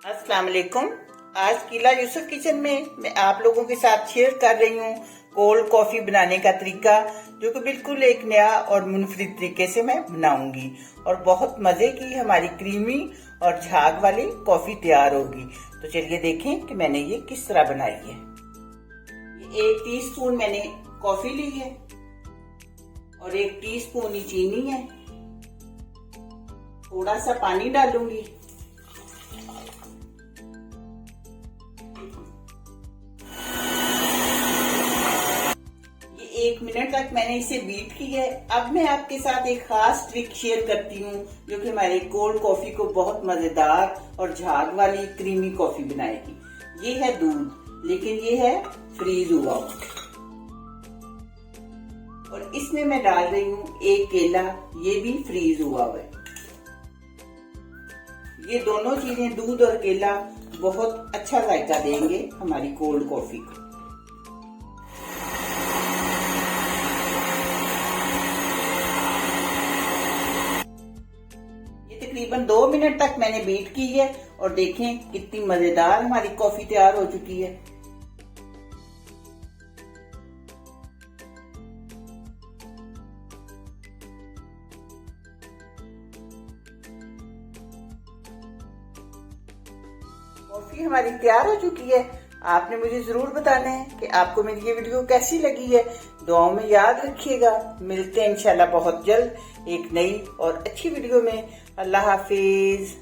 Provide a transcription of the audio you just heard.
अस्सलाम वालेकुम। आज किला यूसुफ किचन में मैं आप लोगों के साथ शेयर कर रही हूँ कोल्ड कॉफी बनाने का तरीका, जो कि बिल्कुल एक नया और मुनफरिद तरीके से मैं बनाऊंगी और बहुत मजे की हमारी क्रीमी और झाग वाली कॉफी तैयार होगी। तो चलिए देखें कि मैंने ये किस तरह बनाई है। ये 1 टीस्पून मैंने कॉफी ली है और 1 टीस्पून ही चीनी है। थोड़ा सा पानी डालूंगी। ये 1 मिनट तक मैंने इसे बीट की है। अब मैं आपके साथ एक खास ट्रिक शेयर करती हूँ, जो कि हमारे कोल्ड कॉफी को बहुत मजेदार और झाग वाली क्रीमी कॉफी बनाएगी। ये है दूध, लेकिन ये है फ्रीज हुआ और इसमें मैं डाल रही हूँ 1 केला, ये भी फ्रीज हुआ है। ये दोनों चीजें, दूध और केला, बहुत अच्छा जायका देंगे हमारी कोल्ड कॉफी को। ये तकरीबन 2 मिनट तक मैंने बीट की है और देखें कितनी मजेदार हमारी कॉफी तैयार हो चुकी है। कॉफी हमारी तैयार हो चुकी है। आपने मुझे जरूर बताना है कि आपको मेरी ये वीडियो कैसी लगी है। दुआओं में याद रखिएगा। मिलते हैं इंशाल्लाह बहुत जल्द एक नई और अच्छी वीडियो में। अल्लाह हाफिज।